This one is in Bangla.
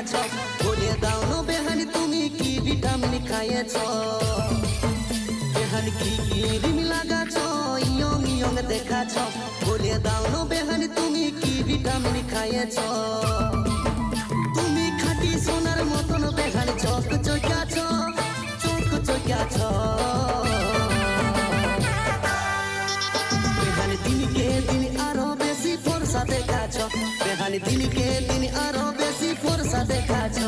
দেখাছ বলে দাও না বেহানি তুমি কি ভিটামিন খাইয়েছ বেহানি কি ক্রিম লাগাছ ইয়ং ইয়ং দেখাছ বলে দাও না বেহানি তুমি কি ভিটামিন খাইয়েছ তুমি খাঁটি সোনার মতন বেহানি চক চকাছ বেহানি দিনকে দিন আরো বেশি ফর্সা দেখাছ বেহানি দিনকে দিন আরো বেশি ফর্সা দেখাছ।